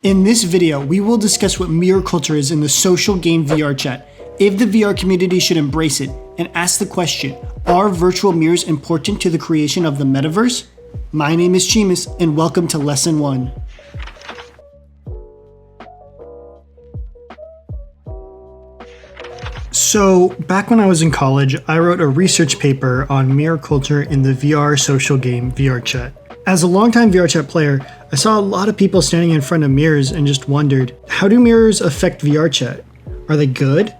In this video, we will discuss what mirror culture is in the social game VRChat, if the VR community should embrace it, and ask the question, are virtual mirrors important to the creation of the metaverse? My name is Cheemis, and welcome to Lesson 1. So, back when I was in college, I wrote a research paper on mirror culture in the VR social game VRChat. As a longtime VRChat player, I saw a lot of people standing in front of mirrors and just wondered, how do mirrors affect VRChat? Are they good?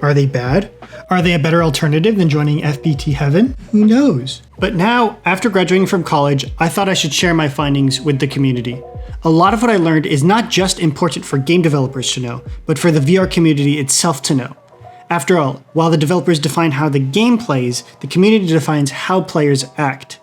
Are they bad? Are they a better alternative than joining FBT Heaven? Who knows? But now, after graduating from college, I thought I should share my findings with the community. A lot of what I learned is not just important for game developers to know, but for the VR community itself to know. After all, while the developers define how the game plays, the community defines how players act.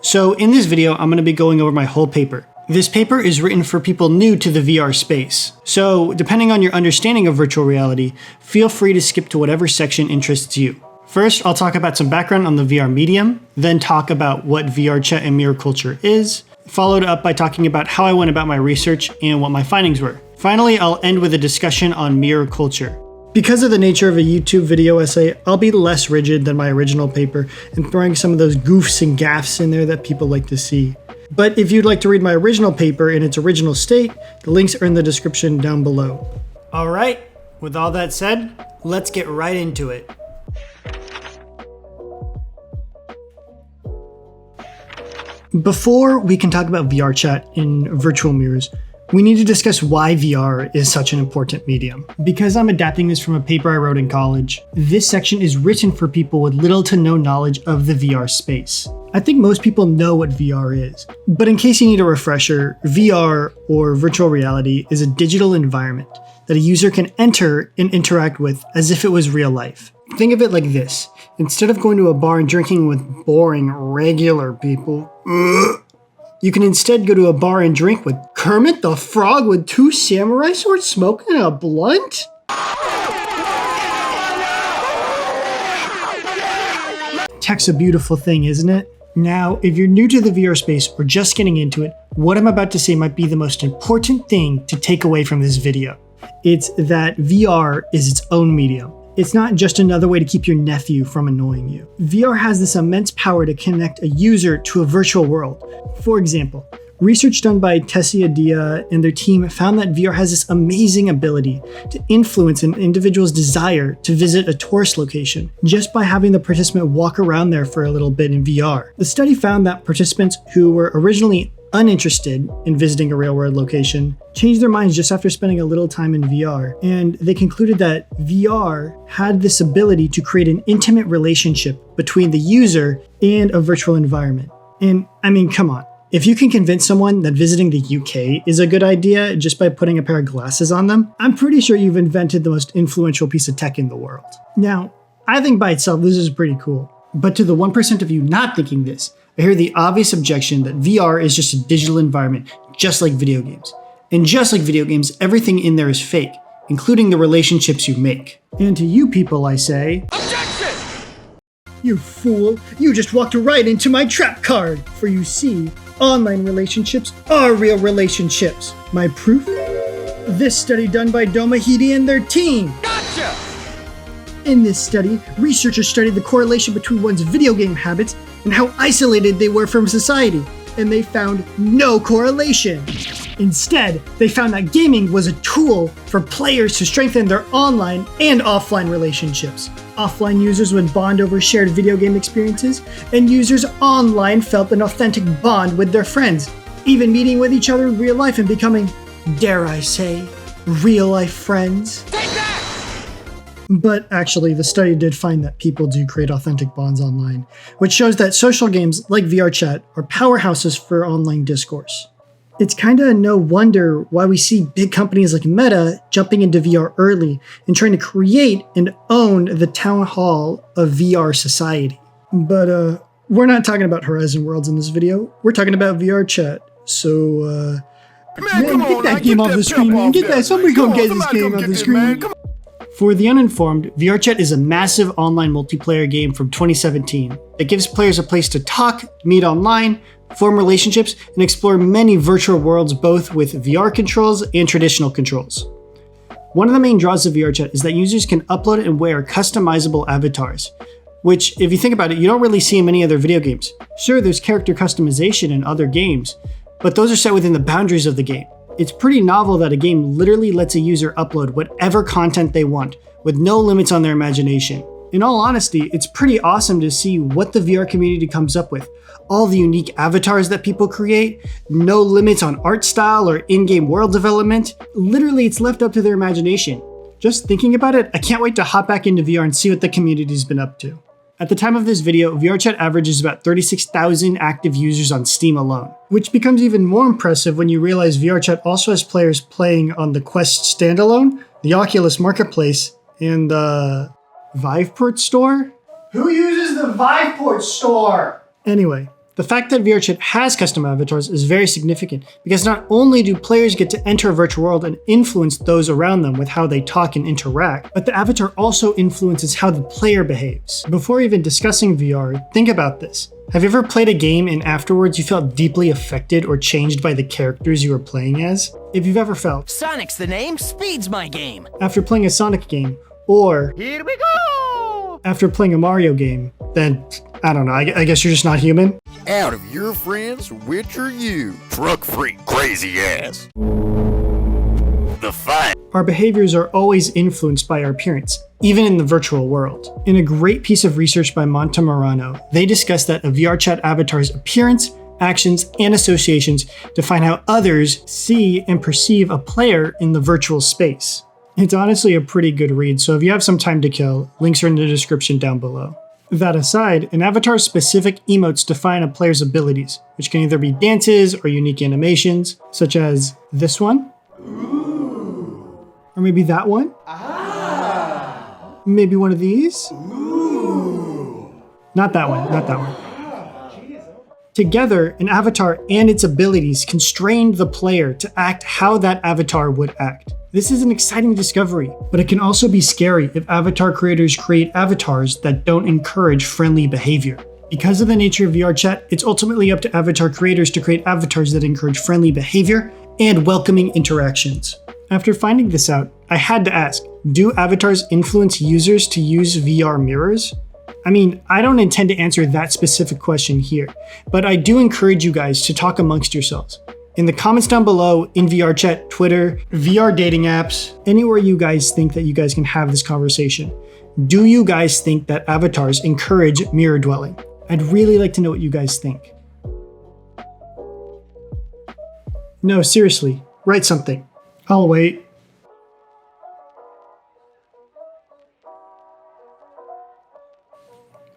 So in this video, I'm going to be going over my whole paper. This paper is written for people new to the VR space. So depending on your understanding of virtual reality, feel free to skip to whatever section interests you. First, I'll talk about some background on the VR medium, then talk about what VRChat and mirror culture is, followed up by talking about how I went about my research and what my findings were. Finally, I'll end with a discussion on mirror culture. Because of the nature of a YouTube video essay, I'll be less rigid than my original paper and throwing some of those goofs and gaffes in there that people like to see. But if you'd like to read my original paper in its original state, the links are in the description down below. Alright, with all that said, let's get right into it. Before we can talk about VRChat in virtual mirrors, we need to discuss why VR is such an important medium. Because I'm adapting this from a paper I wrote in college, this section is written for people with little to no knowledge of the VR space. I think most people know what VR is, but in case you need a refresher, VR, or virtual reality, is a digital environment that a user can enter and interact with as if it was real life. Think of it like this. Instead of going to a bar and drinking with boring, regular people, you can instead go to a bar and drink with Kermit the Frog with 2 samurai swords smoking a blunt? Tech's a beautiful thing, isn't it? Now, if you're new to the VR space or just getting into it, what I'm about to say might be the most important thing to take away from this video. It's that VR is its own medium. It's not just another way to keep your nephew from annoying you. VR has this immense power to connect a user to a virtual world. For example, research done by Tessia Dia and their team found that VR has this amazing ability to influence an individual's desire to visit a tourist location just by having the participant walk around there for a little bit in VR. The study found that participants who were originally uninterested in visiting a real-world location changed their minds just after spending a little time in VR, and they concluded that VR had this ability to create an intimate relationship between the user and a virtual environment. And I mean, come on. If you can convince someone that visiting the UK is a good idea just by putting a pair of glasses on them, I'm pretty sure you've invented the most influential piece of tech in the world. Now, I think by itself this is pretty cool. But to the 1% of you not thinking this, I hear the obvious objection that VR is just a digital environment, just like video games. And just like video games, everything in there is fake, including the relationships you make. And to you people, I say, objection! You fool, you just walked right into my trap card. For you see, online relationships are real relationships. My proof? This study done by Domahidi and their team. Gotcha! In this study, researchers studied the correlation between one's video game habits and how isolated they were from society, and they found no correlation. Instead, they found that gaming was a tool for players to strengthen their online and offline relationships. Offline users would bond over shared video game experiences, and users online felt an authentic bond with their friends, even meeting with each other in real life and becoming, dare I say, real-life friends. But actually, the study did find that people do create authentic bonds online, which shows that social games like VRChat are powerhouses for online discourse. It's kinda no wonder why we see big companies like Meta jumping into VR early and trying to create and own the town hall of VR society. But we're not talking about Horizon Worlds in this video, we're talking about VRChat. So man, get that game off the screen, man. Get that, somebody go get this game off the screen. For the uninformed, VRChat is a massive online multiplayer game from 2017 that gives players a place to talk, meet online, form relationships, and explore many virtual worlds both with VR controls and traditional controls. One of the main draws of VRChat is that users can upload and wear customizable avatars, which, if you think about it, you don't really see in many other video games. Sure, there's character customization in other games, but those are set within the boundaries of the game. It's pretty novel that a game literally lets a user upload whatever content they want, with no limits on their imagination. In all honesty, it's pretty awesome to see what the VR community comes up with. All the unique avatars that people create, no limits on art style or in-game world development. Literally, it's left up to their imagination. Just thinking about it, I can't wait to hop back into VR and see what the community's been up to. At the time of this video, VRChat averages about 36,000 active users on Steam alone, which becomes even more impressive when you realize VRChat also has players playing on the Quest standalone, the Oculus Marketplace, and the Viveport store? Who uses the Viveport store? Anyway, the fact that VRChat has custom avatars is very significant because not only do players get to enter a virtual world and influence those around them with how they talk and interact, but the avatar also influences how the player behaves. Before even discussing VR, think about this. Have you ever played a game and afterwards you felt deeply affected or changed by the characters you were playing as? If you've ever felt, Sonic's the name, speed's my game. After playing a Sonic game, or Here we go! after playing a Mario game, then I don't know, I guess you're just not human? Out of your friends, which are you? Truck freak, crazy ass. The fight. Our behaviors are always influenced by our appearance, even in the virtual world. In a great piece of research by Montemurano, they discuss that a VRChat avatar's appearance, actions, and associations define how others see and perceive a player in the virtual space. It's honestly a pretty good read, so if you have some time to kill, links are in the description down below. That aside, an avatar's specific emotes define a player's abilities, which can either be dances or unique animations, such as this one. Ooh. Or maybe that one. Ah. Maybe one of these. Ooh. Not that one, not that one. Together, an avatar and its abilities constrain the player to act how that avatar would act. This is an exciting discovery, but it can also be scary if avatar creators create avatars that don't encourage friendly behavior. Because of the nature of VRChat, it's ultimately up to avatar creators to create avatars that encourage friendly behavior and welcoming interactions. After finding this out, I had to ask, do avatars influence users to use VR mirrors? I mean, I don't intend to answer that specific question here, but I do encourage you guys to talk amongst yourselves. In the comments down below, in VRChat, Twitter, VR dating apps, anywhere you guys think that you guys can have this conversation. Do you guys think that avatars encourage mirror dwelling? I'd really like to know what you guys think. No, seriously, write something. I'll wait.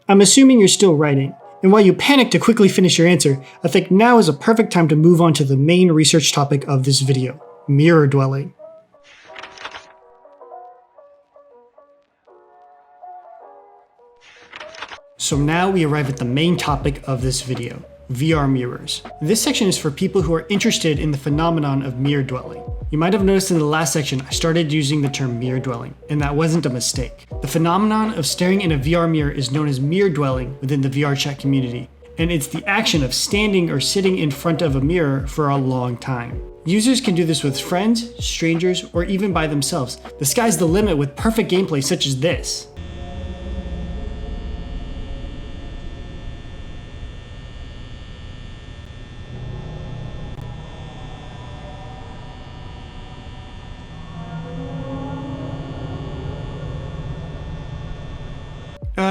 I'm assuming you're still writing, and while you panic to quickly finish your answer, I think now is a perfect time to move on to the main research topic of this video, mirror dwelling. So now we arrive at the main topic of this video, VR mirrors. This section is for people who are interested in the phenomenon of mirror dwelling. You might have noticed in the last section I started using the term mirror dwelling, and that wasn't a mistake. The phenomenon of staring in a VR mirror is known as mirror dwelling within the VRChat community, and it's the action of standing or sitting in front of a mirror for a long time. Users can do this with friends, strangers, or even by themselves. The sky's the limit with perfect gameplay such as this.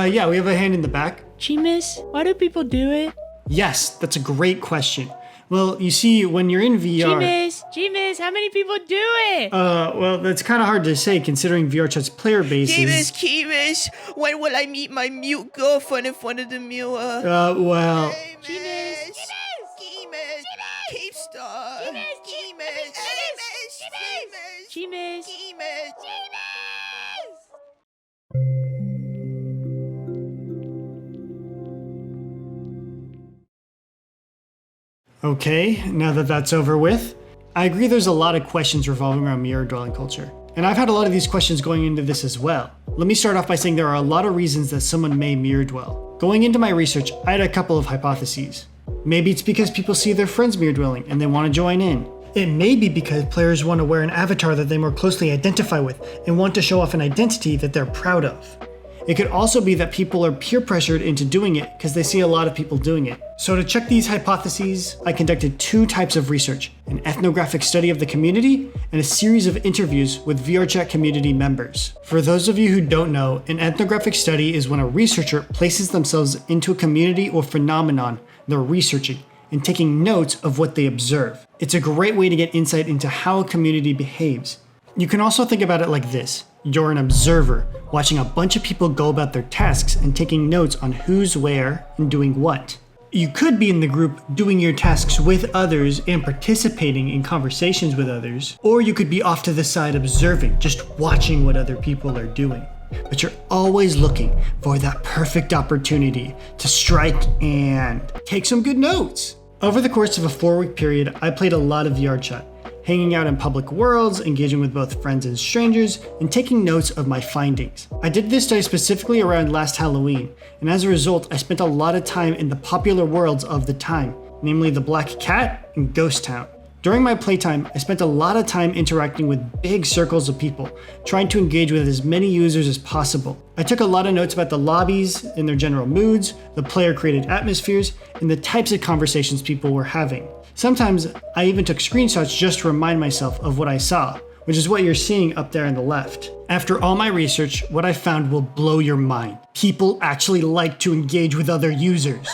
Yeah, we have a hand in the back. Cheemis, why do people do it? Yes, that's a great question. Well, you see, when you're in VR... Cheemis, how many people do it? Well, that's kind of hard to say considering VRChat's player base is... Cheemis, when will I meet my mute girlfriend in front of the mirror? Well... Cheemis, Keep star. Cheemis. Okay, now that that's over with, I agree there's a lot of questions revolving around mirror dwelling culture. And I've had a lot of these questions going into this as well. Let me start off by saying there are a lot of reasons that someone may mirror dwell. Going into my research, I had a couple of hypotheses. Maybe it's because people see their friends mirror dwelling and they want to join in. It may be because players want to wear an avatar that they more closely identify with and want to show off an identity that they're proud of. It could also be that people are peer pressured into doing it because they see a lot of people doing it. So to check these hypotheses, I conducted 2 types of research, an ethnographic study of the community and a series of interviews with VRChat community members. For those of you who don't know, an ethnographic study is when a researcher places themselves into a community or phenomenon they're researching and taking notes of what they observe. It's a great way to get insight into how a community behaves. You can also think about it like this. You're an observer, watching a bunch of people go about their tasks and taking notes on who's where and doing what. You could be in the group doing your tasks with others and participating in conversations with others, or you could be off to the side observing, just watching what other people are doing. But you're always looking for that perfect opportunity to strike and take some good notes. Over the course of a 4-week period, I played a lot of VRChat, hanging out in public worlds, engaging with both friends and strangers, and taking notes of my findings. I did this study specifically around last Halloween, and as a result, I spent a lot of time in the popular worlds of the time, namely the Black Cat and Ghost Town. During my playtime, I spent a lot of time interacting with big circles of people, trying to engage with as many users as possible. I took a lot of notes about the lobbies and their general moods, the player-created atmospheres, and the types of conversations people were having. Sometimes I even took screenshots just to remind myself of what I saw, which is what you're seeing up there on the left. After all my research, what I found will blow your mind. People actually like to engage with other users.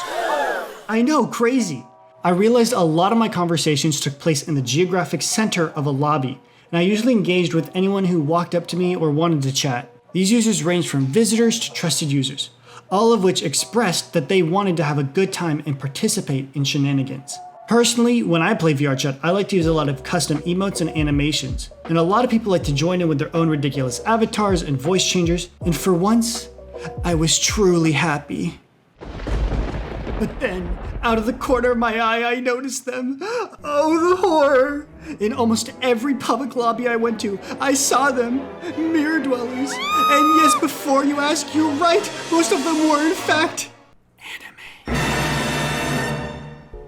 I know, crazy. I realized a lot of my conversations took place in the geographic center of a lobby, and I usually engaged with anyone who walked up to me or wanted to chat. These users ranged from visitors to trusted users, all of which expressed that they wanted to have a good time and participate in shenanigans. Personally, when I play VRChat, I like to use a lot of custom emotes and animations, and a lot of people like to join in with their own ridiculous avatars and voice changers, and for once, I was truly happy. But then, out of the corner of my eye, I noticed them. Oh, the horror! In almost every public lobby I went to, I saw them. Mirror dwellers. And yes, before you ask, you're right. Most of them were, in fact, anime.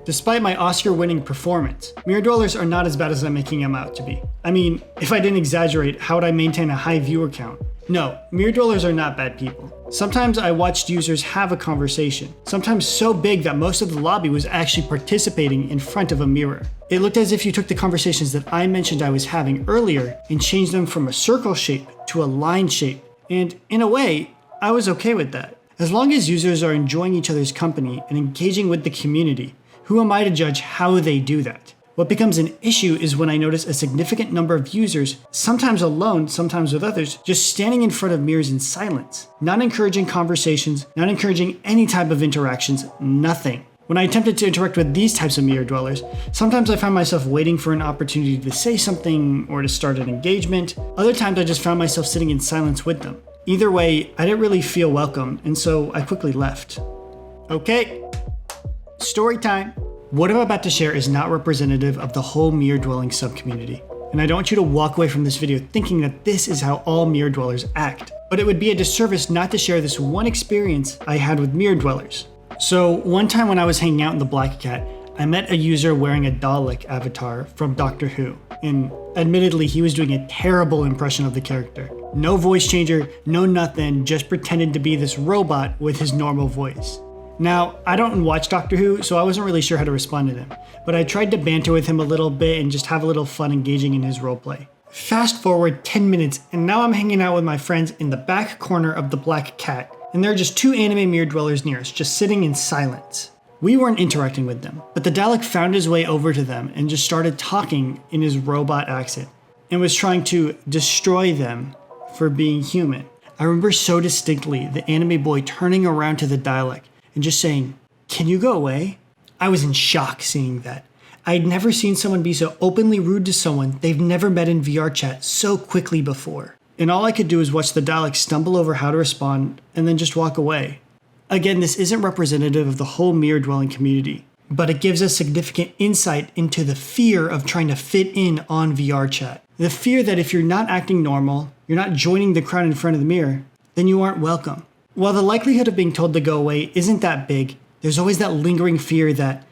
Despite my Oscar-winning performance, mirror dwellers are not as bad as I'm making them out to be. I mean, if I didn't exaggerate, how would I maintain a high viewer count? No, mirror dwellers are not bad people. Sometimes I watched users have a conversation, sometimes so big that most of the lobby was actually participating in front of a mirror. It looked as if you took the conversations that I mentioned I was having earlier and changed them from a circle shape to a line shape. And in a way, I was okay with that. As long as users are enjoying each other's company and engaging with the community, who am I to judge how they do that? What becomes an issue is when I notice a significant number of users, sometimes alone, sometimes with others, just standing in front of mirrors in silence, not encouraging conversations, not encouraging any type of interactions, nothing. When I attempted to interact with these types of mirror dwellers, sometimes I found myself waiting for an opportunity to say something or to start an engagement. Other times I just found myself sitting in silence with them. Either way, I didn't really feel welcome, and so I quickly left. Okay, story time. What I'm about to share is not representative of the whole mirror dwelling subcommunity, and I don't want you to walk away from this video thinking that this is how all mirror dwellers act. But it would be a disservice not to share this one experience I had with mirror dwellers. So one time when I was hanging out in the Black Cat, I met a user wearing a Dalek avatar from Doctor Who, and admittedly he was doing a terrible impression of the character. No voice changer, no nothing, just pretended to be this robot with his normal voice. Now, I don't watch Doctor Who, so I wasn't really sure how to respond to him, but I tried to banter with him a little bit and just have a little fun engaging in his roleplay. Fast forward 10 minutes, and now I'm hanging out with my friends in the back corner of the Black Cat, and there are just 2 anime mirror dwellers near us, just sitting in silence. We weren't interacting with them, but the Dalek found his way over to them and just started talking in his robot accent, and was trying to destroy them for being human. I remember so distinctly the anime boy turning around to the Dalek and just saying, "Can you go away?" I was in shock seeing that. I'd never seen someone be so openly rude to someone they've never met in VRChat so quickly before. And all I could do was watch the Dalek stumble over how to respond and then just walk away. Again, this isn't representative of the whole mirror dwelling community, but it gives us significant insight into the fear of trying to fit in on VRChat. The fear that if you're not acting normal, you're not joining the crowd in front of the mirror, then you aren't welcome. While the likelihood of being told to go away isn't that big, there's always that lingering fear that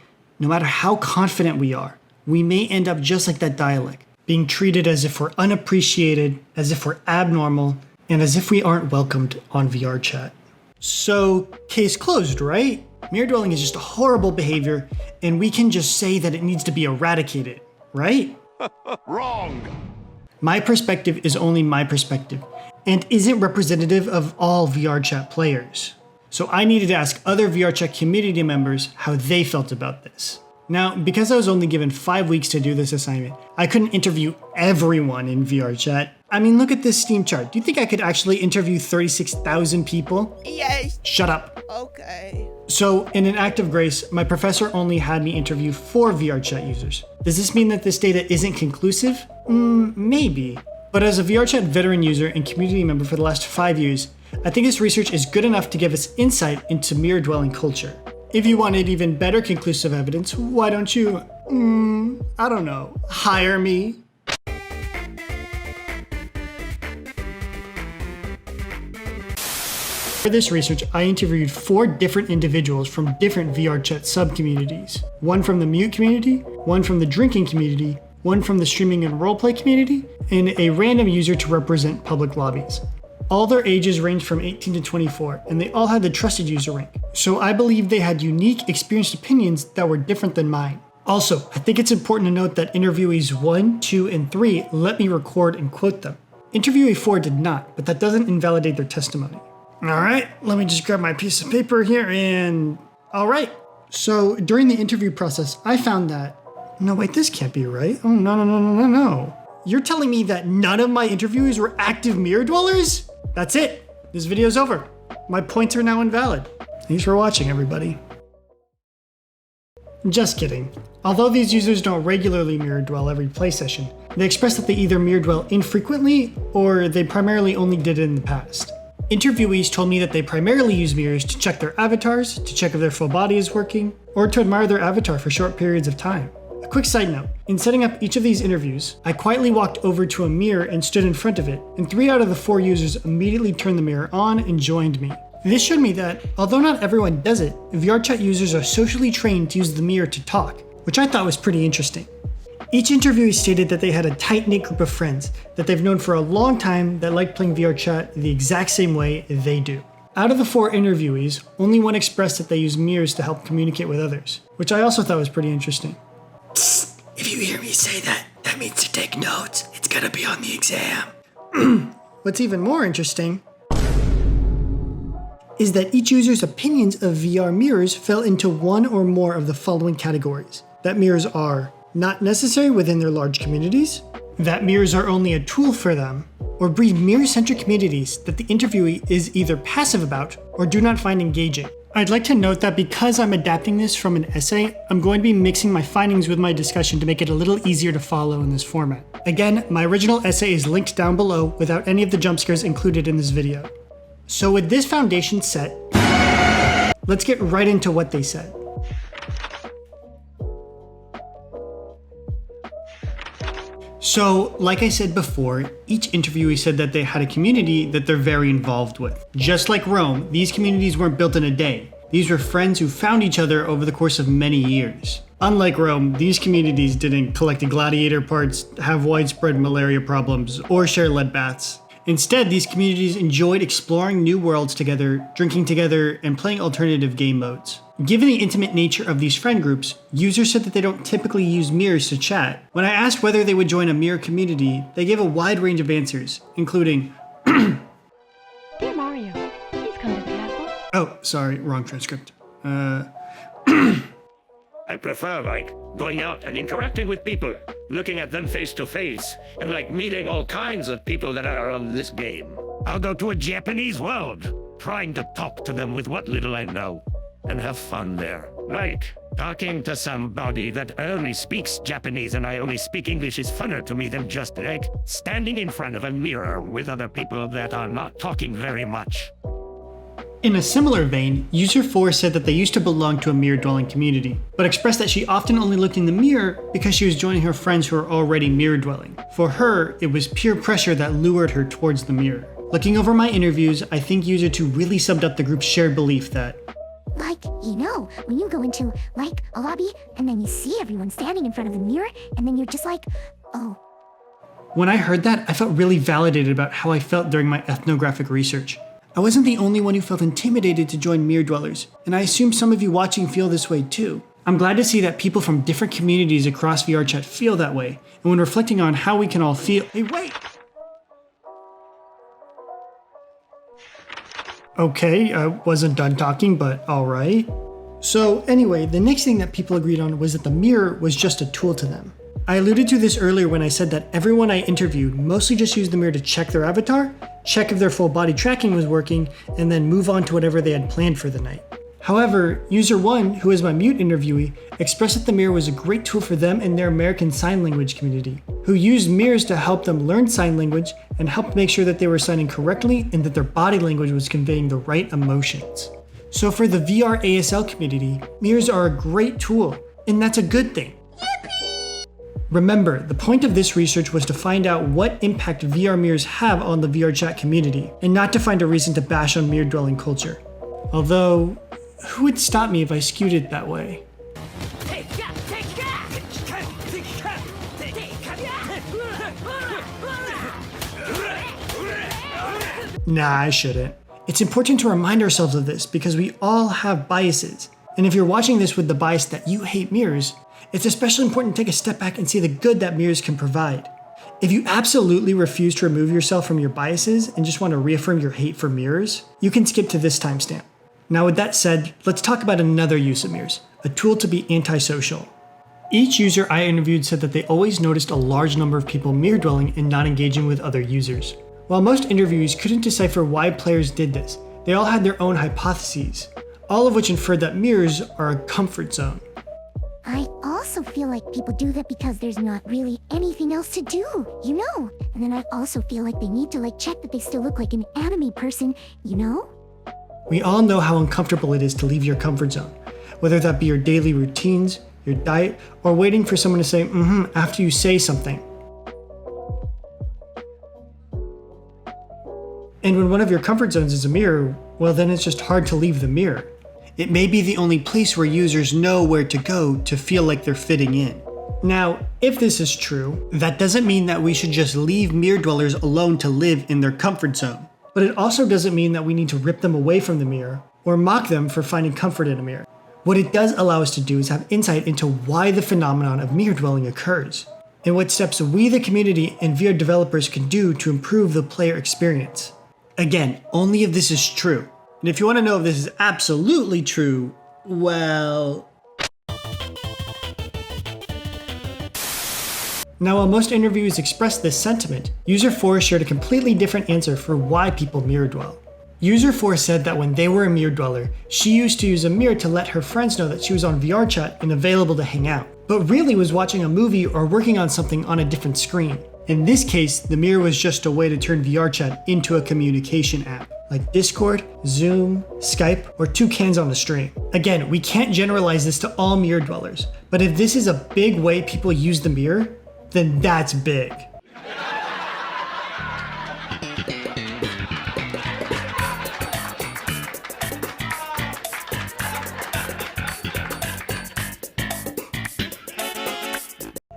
no matter how confident we are, we may end up just like that dialect, being treated as if we're unappreciated, as if we're abnormal, and as if we aren't welcomed on VRChat. So, case closed, right? Mirror dwelling is just a horrible behavior, and we can just say that it needs to be eradicated, right? Wrong! My perspective is only my perspective, and isn't representative of all VRChat players. So I needed to ask other VRChat community members how they felt about this. Now, because I was only given 5 weeks to do this assignment, I couldn't interview everyone in VRChat. I mean, look at this Steam chart. Do you think I could actually interview 36,000 people? Yes. Shut up. Okay. So, in an act of grace, my professor only had me interview 4 VRChat users. Does this mean that this data isn't conclusive? Maybe. But as a VRChat veteran user and community member for the last 5 years, I think this research is good enough to give us insight into mirror dwelling culture. If you wanted even better conclusive evidence, why don't you, I don't know, hire me? For this research, I interviewed 4 different individuals from different VRChat sub-communities. One from the mute community, one from the drinking community, one from the streaming and roleplay community, and a random user to represent public lobbies. All their ages ranged from 18 to 24, and they all had the trusted user rank. So I believe they had unique, experienced opinions that were different than mine. Also, I think it's important to note that interviewees 1, 2, and 3 let me record and quote them. Interviewee 4 did not, but that doesn't invalidate their testimony. Alright, let me just grab my piece of paper here and... Alright, so during the interview process, I found that... No, wait, this can't be right. Oh, no. You're telling me that none of my interviewees were active mirror dwellers? That's it. This video's over. My points are now invalid. Thanks for watching, everybody. Just kidding. Although these users don't regularly mirror dwell every play session, they express that they either mirror dwell infrequently or they primarily only did it in the past. Interviewees told me that they primarily use mirrors to check their avatars, to check if their full body is working, or to admire their avatar for short periods of time. A quick side note, in setting up each of these interviews, I quietly walked over to a mirror and stood in front of it, and 3 out of the 4 users immediately turned the mirror on and joined me. This showed me that, although not everyone does it, VRChat users are socially trained to use the mirror to talk, which I thought was pretty interesting. Each interviewee stated that they had a tight-knit group of friends that they've known for a long time that like playing VRChat the exact same way they do. Out of the 4 interviewees, only one expressed that they use mirrors to help communicate with others, which I also thought was pretty interesting. Psst, if you hear me say that, that means to take notes. It's gonna be on the exam. What's even more interesting is that each user's opinions of VR mirrors fell into one or more of the following categories. That mirrors are not necessary within their large communities, that mirrors are only a tool for them, or breed mirror-centric communities that the interviewee is either passive about or do not find engaging. I'd like to note that because I'm adapting this from an essay, I'm going to be mixing my findings with my discussion to make it a little easier to follow in this format. Again, my original essay is linked down below without any of the jump scares included in this video. So with this foundation set, let's get right into what they said. So, like I said before, each interviewee said that they had a community that they're very involved with. Just like Rome, these communities weren't built in a day. These were friends who found each other over the course of many years. Unlike Rome, these communities didn't collect gladiator parts, have widespread malaria problems, or share lead baths. Instead, these communities enjoyed exploring new worlds together, drinking together, and playing alternative game modes. Given the intimate nature of these friend groups, users said that they don't typically use mirrors to chat. When I asked whether they would join a mirror community, they gave a wide range of answers, including Dear Mario, please come to the castle. Oh, sorry, wrong transcript. I prefer, going out and interacting with people, looking at them face to face, and meeting all kinds of people that are on this game. I'll go to a Japanese world, trying to talk to them with what little I know, and have fun there. Talking to somebody that only speaks Japanese and I only speak English is funner to me than just, standing in front of a mirror with other people that are not talking very much. In a similar vein, user 4 said that they used to belong to a mirror-dwelling community, but expressed that she often only looked in the mirror because she was joining her friends who were already mirror-dwelling. For her, it was peer pressure that lured her towards the mirror. Looking over my interviews, I think user 2 really summed up the group's shared belief that Like, when you go into, like, a lobby, and then you see everyone standing in front of the mirror, and then you're just like, oh. When I heard that, I felt really validated about how I felt during my ethnographic research. I wasn't the only one who felt intimidated to join Mirror Dwellers, and I assume some of you watching feel this way too. I'm glad to see that people from different communities across VRChat feel that way, and when reflecting on how we can all feel— Hey, wait! Okay, I wasn't done talking, but alright. So anyway, the next thing that people agreed on was that the mirror was just a tool to them. I alluded to this earlier when I said that everyone I interviewed mostly just used the mirror to check their avatar, check if their full body tracking was working, and then move on to whatever they had planned for the night. However, user 1, who is my mute interviewee, expressed that the mirror was a great tool for them and their American Sign Language community, who used mirrors to help them learn sign language and help make sure that they were signing correctly and that their body language was conveying the right emotions. So for the VR ASL community, mirrors are a great tool, and that's a good thing. Remember, the point of this research was to find out what impact VR mirrors have on the VRChat community, and not to find a reason to bash on mirror dwelling culture. Although, who would stop me if I skewed it that way? Nah, I shouldn't. It's important to remind ourselves of this because we all have biases. And if you're watching this with the bias that you hate mirrors, it's especially important to take a step back and see the good that mirrors can provide. If you absolutely refuse to remove yourself from your biases and just want to reaffirm your hate for mirrors, you can skip to this timestamp. Now with that said, let's talk about another use of mirrors, a tool to be antisocial. Each user I interviewed said that they always noticed a large number of people mirror dwelling and not engaging with other users. While most interviewees couldn't decipher why players did this, they all had their own hypotheses, all of which inferred that mirrors are a comfort zone. I also feel like people do that because there's not really anything else to do, And then I also feel like they need to check that they still look like an anime person, We all know how uncomfortable it is to leave your comfort zone, whether that be your daily routines, your diet, or waiting for someone to say after you say something. And when one of your comfort zones is a mirror, well then it's just hard to leave the mirror. It may be the only place where users know where to go to feel like they're fitting in. Now, if this is true, that doesn't mean that we should just leave mirror dwellers alone to live in their comfort zone. But it also doesn't mean that we need to rip them away from the mirror or mock them for finding comfort in a mirror. What it does allow us to do is have insight into why the phenomenon of mirror dwelling occurs, and what steps we, the community, and VR developers can do to improve the player experience. Again, only if this is true. And if you want to know if this is absolutely true, well... Now, while most interviewees expressed this sentiment, User 4 shared a completely different answer for why people mirror dwell. User 4 said that when they were a mirror dweller, she used to use a mirror to let her friends know that she was on VRChat and available to hang out, but really was watching a movie or working on something on a different screen. In this case, the mirror was just a way to turn VRChat into a communication app, like Discord, Zoom, Skype, or toucans on a string. Again, we can't generalize this to all mirror dwellers, but if this is a big way people use the mirror, then that's big.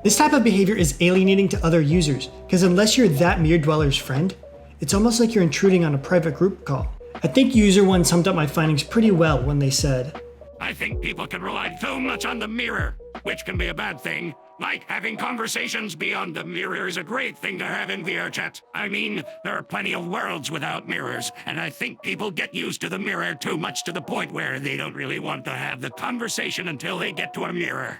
This type of behavior is alienating to other users, because unless you're that mirror dweller's friend, it's almost like you're intruding on a private group call. I think user 1 summed up my findings pretty well when they said, I think people can rely too much on the mirror, which can be a bad thing. Like having conversations beyond the mirror is a great thing to have in VRChat. I mean, there are plenty of worlds without mirrors, and I think people get used to the mirror too much to the point where they don't really want to have the conversation until they get to a mirror.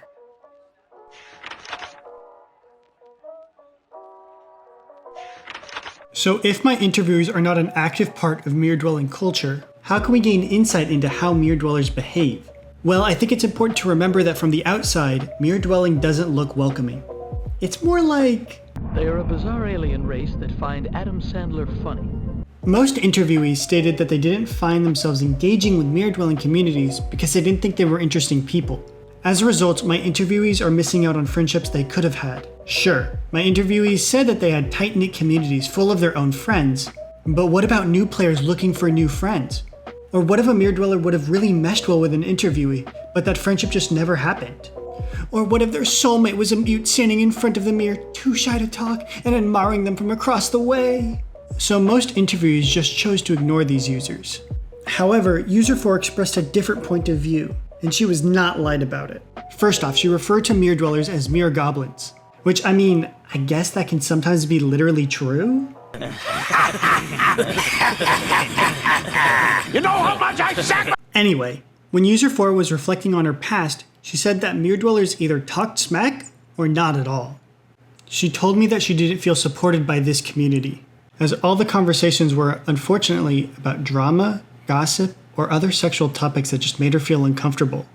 So if my interviewers are not an active part of mirror dwelling culture, how can we gain insight into how mirror dwellers behave? Well, I think it's important to remember that from the outside, mirror dwelling doesn't look welcoming. It's more like... They are a bizarre alien race that find Adam Sandler funny. Most interviewees stated that they didn't find themselves engaging with mirror dwelling communities because they didn't think they were interesting people. As a result, my interviewees are missing out on friendships they could have had. Sure, my interviewees said that they had tight-knit communities full of their own friends, but what about new players looking for new friends? Or what if a mirror dweller would have really meshed well with an interviewee, but that friendship just never happened? Or what if their soulmate was a mute standing in front of the mirror, too shy to talk, and admiring them from across the way? So most interviewees just chose to ignore these users. However, user 4 expressed a different point of view, and she was not lied about it. First off, she referred to mirror dwellers as mirror goblins, which, I mean, I guess that can sometimes be literally true? You know how much I sacrifice! Anyway, when user 4 was reflecting on her past, she said that mirror dwellers either talked smack or not at all. She told me that she didn't feel supported by this community, as all the conversations were, unfortunately, about drama, gossip, or other sexual topics that just made her feel uncomfortable.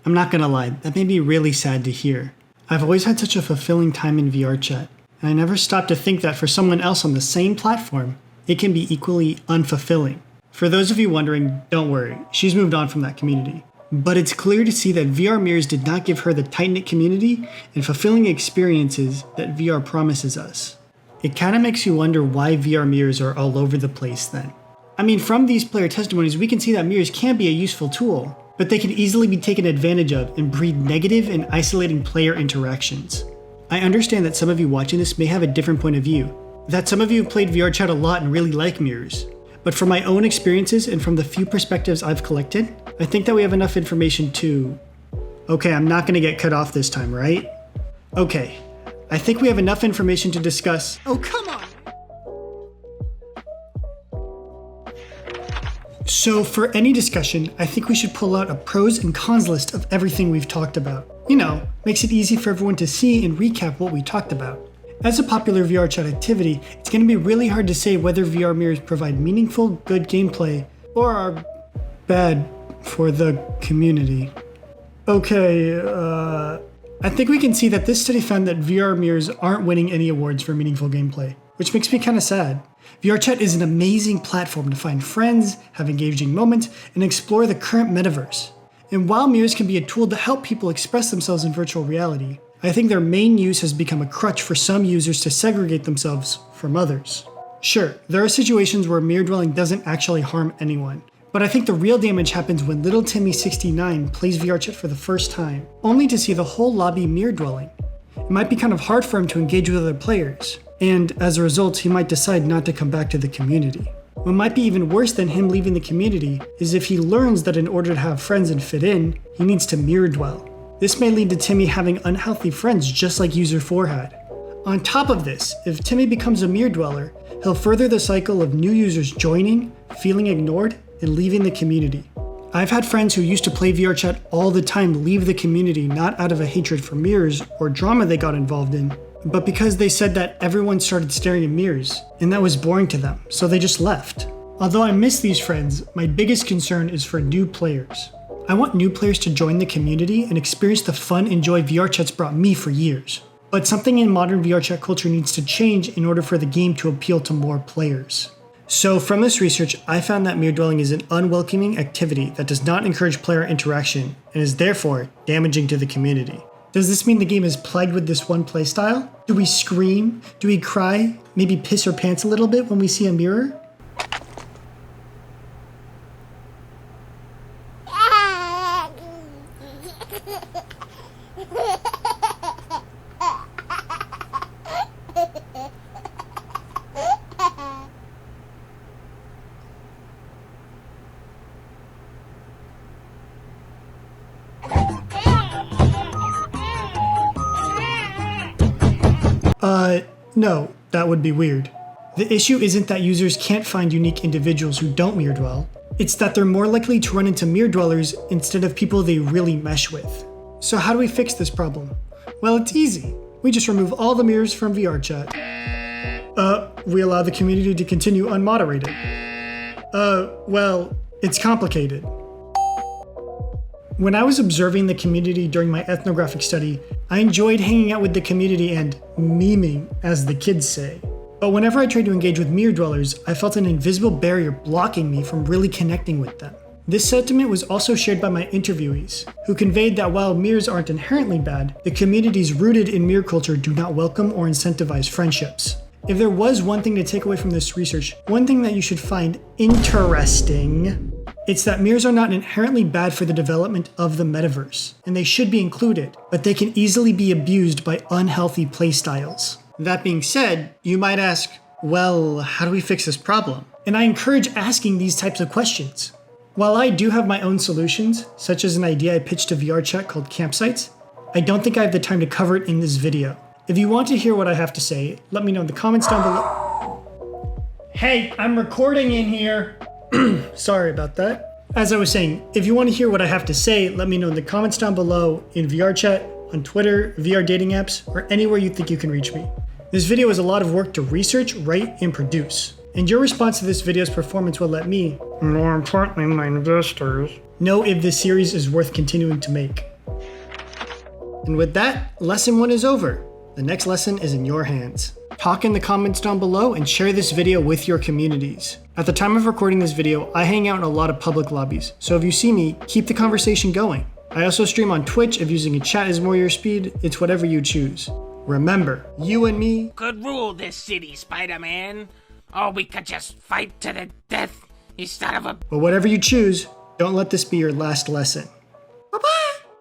I'm not gonna lie, that made me really sad to hear. I've always had such a fulfilling time in VRChat, and I never stopped to think that for someone else on the same platform, it can be equally unfulfilling. For those of you wondering, don't worry, she's moved on from that community. But it's clear to see that VR Mirrors did not give her the tight-knit community and fulfilling experiences that VR promises us. It kinda makes you wonder why VR Mirrors are all over the place then. I mean, from these player testimonies, we can see that mirrors can be a useful tool, but they can easily be taken advantage of and breed negative and isolating player interactions. I understand that some of you watching this may have a different point of view, that some of you have played VRChat a lot and really like mirrors. But from my own experiences and from the few perspectives I've collected, I think that we have enough information to... Okay, I'm not gonna get cut off this time, right? Okay, I think we have enough information to discuss... Oh, come on! So for any discussion, I think we should pull out a pros and cons list of everything we've talked about. You know, makes it easy for everyone to see and recap what we talked about. As a popular VRChat activity, it's going to be really hard to say whether VR mirrors provide meaningful, good gameplay or are bad for the community. Okay, I think we can see that this study found that VR mirrors aren't winning any awards for meaningful gameplay, which makes me kind of sad. VRChat is an amazing platform to find friends, have engaging moments, and explore the current metaverse. And while mirrors can be a tool to help people express themselves in virtual reality, I think their main use has become a crutch for some users to segregate themselves from others. Sure, there are situations where mirror dwelling doesn't actually harm anyone, but I think the real damage happens when little Timmy69 plays VRChat for the first time, only to see the whole lobby mirror dwelling. It might be kind of hard for him to engage with other players, and as a result, he might decide not to come back to the community. What might be even worse than him leaving the community is if he learns that in order to have friends and fit in, he needs to mirror dwell. This may lead to Timmy having unhealthy friends just like user 4 had. On top of this, if Timmy becomes a mirror dweller, he'll further the cycle of new users joining, feeling ignored, and leaving the community. I've had friends who used to play VRChat all the time leave the community not out of a hatred for mirrors or drama they got involved in, but because they said that everyone started staring at mirrors, and that was boring to them, so they just left. Although I miss these friends, my biggest concern is for new players. I want new players to join the community and experience the fun and joy VRChat's brought me for years. But something in modern VRChat culture needs to change in order for the game to appeal to more players. So from this research, I found that mirror dwelling is an unwelcoming activity that does not encourage player interaction and is therefore damaging to the community. Does this mean the game is plagued with this one playstyle? Do we scream? Do we cry? Maybe piss our pants a little bit when we see a mirror? No, that would be weird. The issue isn't that users can't find unique individuals who don't mirror dwell. It's that they're more likely to run into mirror dwellers instead of people they really mesh with. So how do we fix this problem? Well, it's easy. We just remove all the mirrors from VRChat. We allow the community to continue unmoderated. Well, it's complicated. When I was observing the community during my ethnographic study, I enjoyed hanging out with the community and memeing, as the kids say. But whenever I tried to engage with mirror dwellers, I felt an invisible barrier blocking me from really connecting with them. This sentiment was also shared by my interviewees, who conveyed that while mirrors aren't inherently bad, the communities rooted in mirror culture do not welcome or incentivize friendships. If there was one thing to take away from this research, one thing that you should find interesting, It's that mirrors are not inherently bad for the development of the metaverse, and they should be included, but they can easily be abused by unhealthy playstyles. That being said, you might ask, well, how do we fix this problem? And I encourage asking these types of questions. While I do have my own solutions, such as an idea I pitched to VRChat called campsites, I don't think I have the time to cover it in this video. If you want to hear what I have to say, let me know in the comments down below. Hey, I'm recording in here. Sorry about that. As I was saying, if you want to hear what I have to say, let me know in the comments down below, in VRChat, on Twitter, VR dating apps, or anywhere you think you can reach me. This video is a lot of work to research, write, and produce. And your response to this video's performance will let me, more importantly my investors, know if this series is worth continuing to make. And with that, lesson 1 is over. The next lesson is in your hands. Talk in the comments down below and share this video with your communities. At the time of recording this video, I hang out in a lot of public lobbies, so if you see me, keep the conversation going. I also stream on Twitch if using a chat is more your speed, it's whatever you choose. Remember, you and me Could rule this city, Spider-Man. Or we could just fight to the death instead of a... but whatever you choose, don't let this be your last lesson.